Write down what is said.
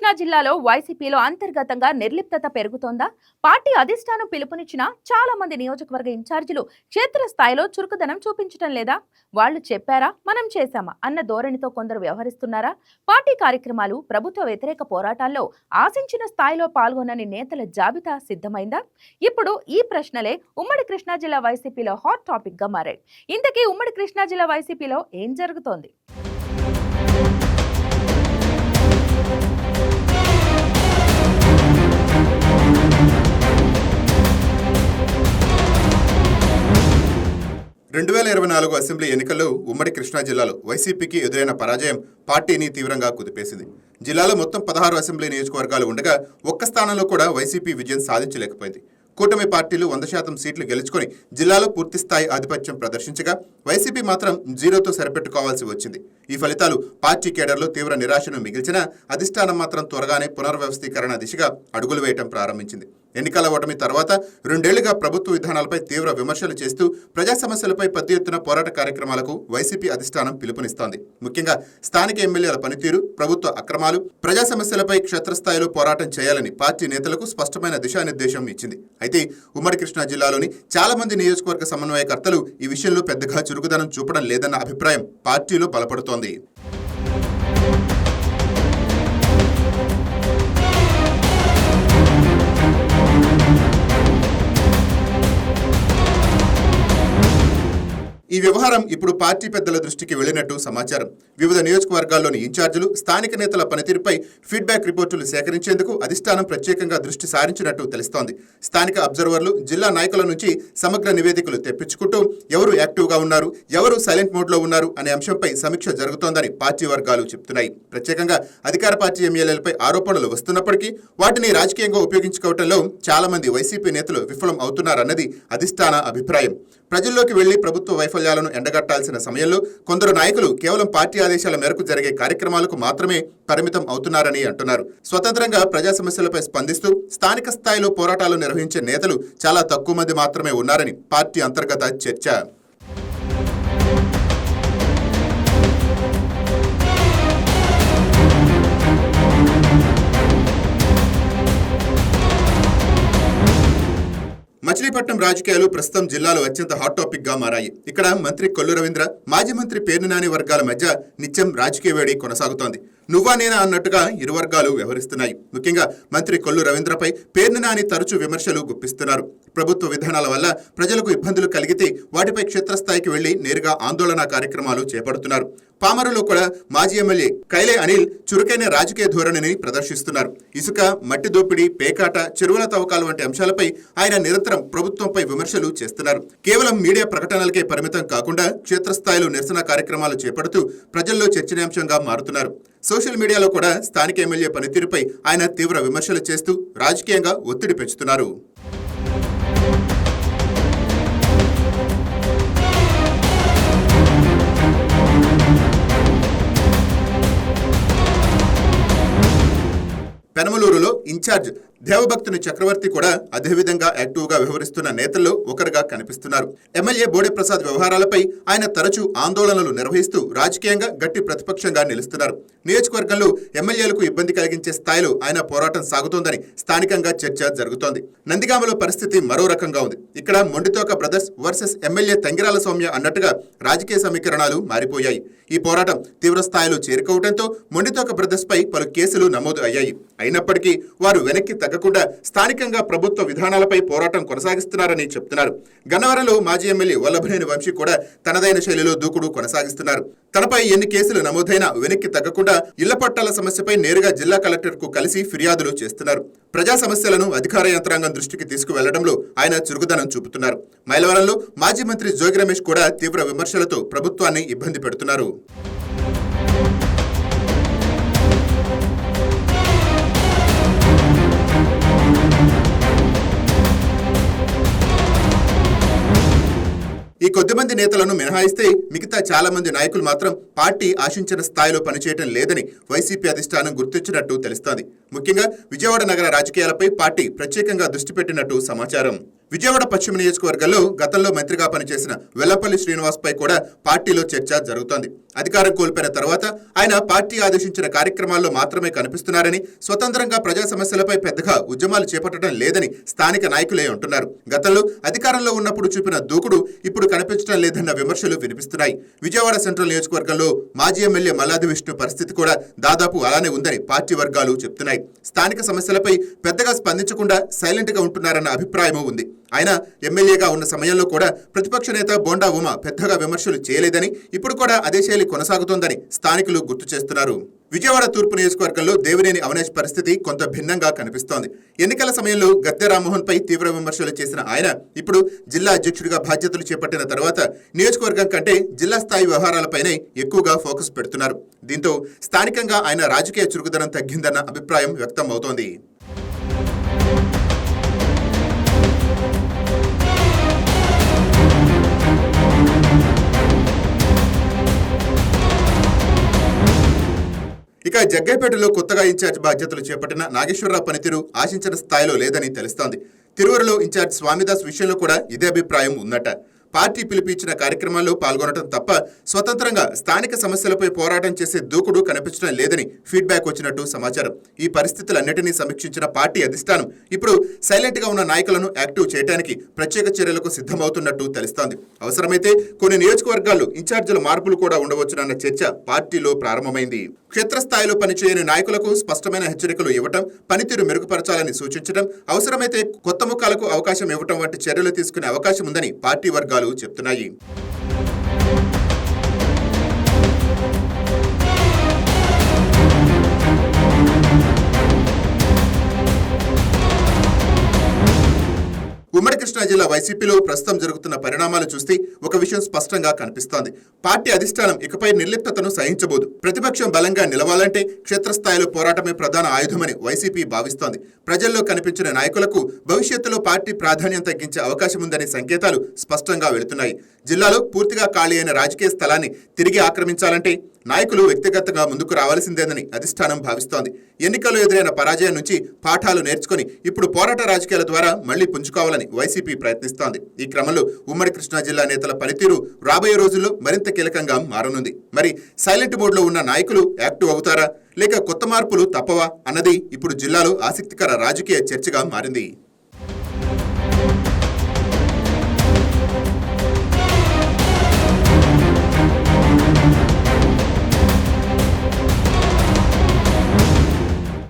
కృష్ణా జిల్లాలో వైసీపీలో అంతర్గతంగా నిర్లిప్తత పెరుగుతోందా? పార్టీ అధిష్టానం పిలుపునిచ్చినా చాలా మంది నియోజకవర్గ ఇన్ఛార్జీలు క్షేత్రస్థాయిలో చురుకుదనం చూపించడం లేదా? వాళ్ళు చెప్పారా, మనం చేశామా అన్న ధోరణితో కొందరు వ్యవహరిస్తున్నారా? పార్టీ కార్యక్రమాలు, ప్రభుత్వ వ్యతిరేక పోరాటాల్లో ఆశించిన స్థాయిలో పాల్గొనని నేతల జాబితా సిద్ధమైందా? ఇప్పుడు ఈ ప్రశ్నలే ఉమ్మడి కృష్ణా జిల్లా వైసీపీలో హాట్ టాపిక్ గా మారాయి. ఇంతకీ ఉమ్మడి కృష్ణా జిల్లా వైసీపీలో ఏం జరుగుతోంది? 2024 అసెంబ్లీ ఎన్నికల్లో ఉమ్మడి కృష్ణా జిల్లాలో వైసీపీకి ఎదురైన పరాజయం పార్టీని తీవ్రంగా కుదిపేసింది. జిల్లాలో మొత్తం 16 అసెంబ్లీ నియోజకవర్గాలు ఉండగా ఒక్క స్థానంలో కూడా వైసీపీ విజయం సాధించలేకపోయింది. కూటమి పార్టీలు 100% సీట్లు గెలుచుకొని జిల్లాలో పూర్తిస్థాయి ఆధిపత్యం ప్రదర్శించగా వైసీపీ మాత్రం 0తో సరిపెట్టుకోవాల్సి వచ్చింది. ఈ ఫలితాలు పార్టీ కేడర్లో తీవ్ర నిరాశను మిగిల్చినా అధిష్టానం మాత్రం త్వరగానే పునర్వ్యవస్థీకరణ దిశగా అడుగులు వేయటం ప్రారంభించింది. ఎన్నికల ఓటమి తర్వాత 2 ఏళ్లుగా ప్రభుత్వ విధానాలపై తీవ్ర విమర్శలు చేస్తూ ప్రజా సమస్యలపై పెద్ద ఎత్తున పోరాట కార్యక్రమాలకు వైసీపీ అధిష్టానం పిలుపునిస్తోంది. ముఖ్యంగా స్థానిక ఎమ్మెల్యేల పనితీరు, ప్రభుత్వ అక్రమాలు, ప్రజా సమస్యలపై క్షేత్రస్థాయిలో పోరాటం చేయాలని పార్టీ నేతలకు స్పష్టమైన దిశానిర్దేశం ఇచ్చింది. అయితే ఉమ్మడి కృష్ణా జిల్లాలోని చాలా మంది నియోజకవర్గ సమన్వయకర్తలు ఈ విషయంలో పెద్దగా చురుకుదనం చూపడం లేదన్న అభిప్రాయం పార్టీలో బలపడుతోంది. ఈ వ్యవహారం ఇప్పుడు పార్టీ పెద్దల దృష్టికి వెళ్లినట్టు సమాచారం. వివిధ నియోజకవర్గాల్లోని ఇన్ఛార్జీలు, స్థానిక నేతల పనితీరుపై ఫీడ్బ్యాక్ రిపోర్టులు సేకరించేందుకు అధిష్టానం ప్రత్యేకంగా దృష్టి సారించినట్టు తెలుస్తోంది. స్థానిక అబ్జర్వర్లు, జిల్లా నాయకుల నుంచి సమగ్ర నివేదికలు తెప్పించుకుంటూ ఎవరు యాక్టివ్గా ఉన్నారు, ఎవరు సైలెంట్ మోడ్లో ఉన్నారు అనే అంశంపై సమీక్ష జరుగుతోందని పార్టీ వర్గాలు చెబుతున్నాయి. ప్రత్యేకంగా అధికార పార్టీ ఎమ్మెల్యేలపై ఆరోపణలు వస్తున్నప్పటికీ వాటిని రాజకీయంగా ఉపయోగించుకోవడంలో చాలా మంది వైసీపీ నేతలు విఫలం అవుతున్నారన్నది అధిష్టాన అభిప్రాయం. ప్రజల్లోకి వెళ్లి ప్రభుత్వ వైఫల్యాలను ఎండగట్టాల్సిన సమయంలో కొందరు నాయకులు కేవలం పార్టీ ఆదేశాల మేరకు జరిగే కార్యక్రమాలకు మాత్రమే పరిమితం అవుతున్నారని అంటున్నారు. స్వతంత్రంగా ప్రజా సమస్యలపై స్పందిస్తూ స్థానిక స్థాయిలో పోరాటాలు నిర్వహించే నేతలు చాలా తక్కువ మంది మాత్రమే ఉన్నారని పార్టీ అంతర్గత చర్చ. మచిలీపట్నం రాజకీయాలు ప్రస్తుతం జిల్లాలో అత్యంత హాట్ టాపిక్ గా మారాయి. ఇక్కడ మంత్రి కొల్లు రవీంద్ర, మాజీ మంత్రి పేర్ని నాని వర్గాల మధ్య నిత్యం రాజకీయ వేడి కొనసాగుతోంది. నువ్వా నేనా అన్నట్టుగా ఇరు వర్గాలు వ్యవహరిస్తున్నాయి. ముఖ్యంగా మంత్రి కొల్లు రవీంద్రపై పేర్ని నాని తరచూ విమర్శలు గుప్పిస్తున్నారు. ప్రభుత్వ విధానాల వల్ల ప్రజలకు ఇబ్బందులు కలిగితే వాటిపై క్షేత్రస్థాయికి వెళ్లి నేరుగా ఆందోళన కార్యక్రమాలు చేపడుతున్నారు. పామరులో కూడా మాజీ ఎమ్మెల్యే కైలే అనిల్ చురుకైన రాజకీయ ధోరణిని ప్రదర్శిస్తున్నారు. ఇసుక, మట్టి దోపిడీ, పేకాట, చెరువుల తవ్వకాలు వంటి అంశాలపై ఆయన నిరంతరం ప్రభుత్వంపై విమర్శలు చేస్తున్నారు. కేవలం మీడియా ప్రకటనలకే పరిమితం కాకుండా క్షేత్రస్థాయిలో నిరసన కార్యక్రమాలు చేపడుతూ ప్రజల్లో చర్చనీయాంశంగా మారుతున్నారు. సోషల్ మీడియాలో కూడా స్థానిక ఎమ్మెల్యే పనితీరుపై ఆయన తీవ్ర విమర్శలు చేస్తూ రాజకీయంగా ఒత్తిడి పెంచుతున్నారు. పెనమలూరులో ఇన్ఛార్జ్ దేవభక్తుని చక్రవర్తి కూడా అదేవిధంగా యాక్టివ్గా వ్యవహరిస్తున్న నేతల్లో ఒకరుగా కనిపిస్తున్నారు. ఎమ్మెల్యే బోడే ప్రసాద్ వ్యవహారాలపై ఆయన తరచూ ఆందోళనలు నిర్వహిస్తూ రాజకీయంగా గట్టి ప్రతిపక్షంగా నిలుస్తున్నారు. నియోజకవర్గంలో ఎమ్మెల్యేలకు ఇబ్బంది కలిగించే స్థాయిలో ఆయన పోరాటం సాగుతోందని స్థానికంగా చర్చ జరుగుతోంది. నందిగామలో పరిస్థితి మరో రకంగా ఉంది. ఇక్కడ Mondithoka brothers versus MLA Tangirala Soumya అన్నట్టుగా రాజకీయ సమీకరణాలు మారిపోయాయి. ఈ పోరాటం తీవ్ర స్థాయిలో చేరుకోవడంతో మొండితోక బ్రదర్స్ పై పలు కేసులు నమోదు అయ్యాయి. అయినప్పటికీ వారు వెనక్కి తగ్గకుండా స్థానికంగా ప్రభుత్వ విధానాలపై పోరాటం కొనసాగిస్తున్నారని చెప్తున్నారు. గన్నవరంలో మాజీ ఎమ్మెల్యే వల్లభనేని వంశీ కూడా తనదైన శైలిలో దూకుడు కొనసాగిస్తున్నారు. తనపై ఎన్ని కేసులు నమోదైనా వెనక్కి తగ్గకుండా ఇళ్ల పట్టాల సమస్యపై నేరుగా జిల్లా కలెక్టర్కు కలిసి ఫిర్యాదులు చేస్తున్నారు. ప్రజా సమస్యలను అధికార యంత్రాంగం దృష్టికి తీసుకువెళ్లడంలో ఆయన చురుకుదనం చూపుతున్నారు. మైలవరంలో మాజీ మంత్రి జోగి రమేష్ కూడా తీవ్ర విమర్శలతో ప్రభుత్వాన్ని ఇబ్బంది పెడుతున్నారు. ఈ కొద్దిమంది నేతలను మినహాయిస్తే మిగతా చాలా మంది నాయకులు మాత్రం పార్టీ ఆశించిన స్థాయిలో పనిచేయడం లేదని వైసీపీ అధిష్టానం గుర్తించినట్టు తెలుస్తోంది. ముఖ్యంగా విజయవాడ నగర రాజకీయాలపై పార్టీ ప్రత్యేకంగా దృష్టి పెట్టినట్టు సమాచారం. విజయవాడ పశ్చిమ నియోజకవర్గంలో గతంలో మంత్రిగా పనిచేసిన వెల్లపల్లి శ్రీనివాస్ పై కూడా పార్టీలో చర్చ జరుగుతోంది. అధికారం కోల్పోయిన తర్వాత ఆయన పార్టీ ఆదేశించిన కార్యక్రమాల్లో మాత్రమే కనిపిస్తున్నారని, స్వతంత్రంగా ప్రజా సమస్యలపై పెద్దగా ఉద్యమాలు చేపట్టడం లేదని స్థానిక నాయకులే అంటున్నారు. గతంలో అధికారంలో ఉన్నప్పుడు చూపిన దూకుడు ఇప్పుడు కనిపించడం లేదన్న విమర్శలు వినిపిస్తున్నాయి. విజయవాడ సెంట్రల్ నియోజకవర్గంలో మాజీ ఎమ్మెల్యే మల్లాది విష్ణు పరిస్థితి కూడా దాదాపు అలానే ఉందని పార్టీ వర్గాలు చెప్తున్నాయి. స్థానిక సమస్యలపై పెద్దగా స్పందించకుండా సైలెంట్ గా ఉంటున్నారన్న అభిప్రాయమూ ఉంది. ఆయన ఎమ్మెల్యేగా ఉన్న సమయంలో కూడా ప్రతిపక్ష నేత బోండా ఉమ పెద్దగా విమర్శలు చేయలేదని, ఇప్పుడు కూడా అదే శైలి కొనసాగుతోందని స్థానికులు గుర్తు చేస్తున్నారు. విజయవాడ తూర్పు నియోజకవర్గంలో దేవినేని అవినాష్ పరిస్థితి కొంత భిన్నంగా కనిపిస్తోంది. ఎన్నికల సమయంలో గద్దె రామ్మోహన్ పై తీవ్ర విమర్శలు చేసిన ఆయన ఇప్పుడు జిల్లా అధ్యక్షుడిగా బాధ్యతలు చేపట్టిన తర్వాత నియోజకవర్గం కంటే జిల్లా స్థాయి వ్యవహారాలపైనే ఎక్కువగా ఫోకస్ పెడుతున్నారు. దీంతో స్థానికంగా ఆయన రాజకీయ చురుకుదనం తగ్గిందన్న అభిప్రాయం వ్యక్తం అవుతోంది. ఇక జగ్గైపేటలో కొత్తగా ఇన్ఛార్జ్ బాధ్యతలు చేపట్టిన నాగేశ్వరరావు పనితీరు ఆశించిన స్థాయిలో లేదని తెలుస్తోంది. తిరువురులో ఇన్ఛార్జ్ స్వామిదాస్ విషయంలో కూడా ఇదే అభిప్రాయం ఉందట. పార్టీ పిలిపించిన కార్యక్రమాల్లో పాల్గొనడం తప్ప స్వతంత్రంగా స్థానిక సమస్యలపై పోరాటం చేసే దూకుడు కనిపించడం లేదని ఫీడ్బ్యాక్ వచ్చినట్టు సమాచారం. ఈ పరిస్థితులన్నిటినీ సమీక్షించిన పార్టీ అధిష్టానం ఇప్పుడు సైలెంట్ గా ఉన్న నాయకులను యాక్టివ్ చేయడానికి ప్రత్యేక చర్యలకు సిద్ధమవుతున్నట్టు తెలుస్తోంది. అవసరమైతే కొన్ని నియోజకవర్గాల్లో ఇన్ఛార్జీల మార్పులు కూడా ఉండవచ్చునన్న చర్చ పార్టీలో ప్రారంభమైంది. క్షేత్రస్థాయిలో పనిచేయని నాయకులకు స్పష్టమైన హెచ్చరికలు ఇవ్వటం, పనితీరు మెరుగుపరచాలని సూచించడం, అవసరమైతే కొత్త ముఖాలకు అవకాశం ఇవ్వటం వంటి చర్యలు తీసుకునే అవకాశం ఉందని పార్టీ వర్గాలు చెప్తున్నాయి. ఉమ్మడి కృష్ణా జిల్లా వైసీపీలో ప్రస్తుతం జరుగుతున్న పరిణామాలు చూస్తే ఒక విషయం స్పష్టంగా కనిపిస్తోంది. పార్టీ అధిష్టానం ఇకపై నిర్లిప్తతను సహించబోదు. ప్రతిపక్షం బలంగా నిలవాలంటే క్షేత్రస్థాయిలో పోరాటమే ప్రధాన ఆయుధమని వైసీపీ భావిస్తోంది. ప్రజల్లో కనిపించిన నాయకులకు భవిష్యత్తులో పార్టీ ప్రాధాన్యం తగ్గించే అవకాశం ఉందనే సంకేతాలు స్పష్టంగా వెళుతున్నాయి. జిల్లాలో పూర్తిగా ఖాళీ అయిన రాజకీయ స్థలాన్ని తిరిగి ఆక్రమించాలంటే నాయకులు వ్యక్తిగతంగా ముందుకు రావాల్సిందేనని అధిష్టానం భావిస్తోంది. ఎన్నికల్లో ఎదురైన పరాజయం నుంచి పాఠాలు నేర్చుకుని ఇప్పుడు పోరాట రాజకీయాల ద్వారా మళ్లీ పుంజుకోవాలని వైసీపీ ప్రయత్నిస్తోంది. ఈ క్రమంలో ఉమ్మడి కృష్ణా జిల్లా నేతల పనితీరు రాబోయే రోజుల్లో మరింత కీలకంగా మారనుంది. మరి సైలెంట్ మోడ్లో ఉన్న నాయకులు యాక్టివ్ అవుతారా, లేక కొత్త మార్పులు తప్పవా అన్నది ఇప్పుడు జిల్లాలో ఆసక్తికర రాజకీయ చర్చగా మారింది.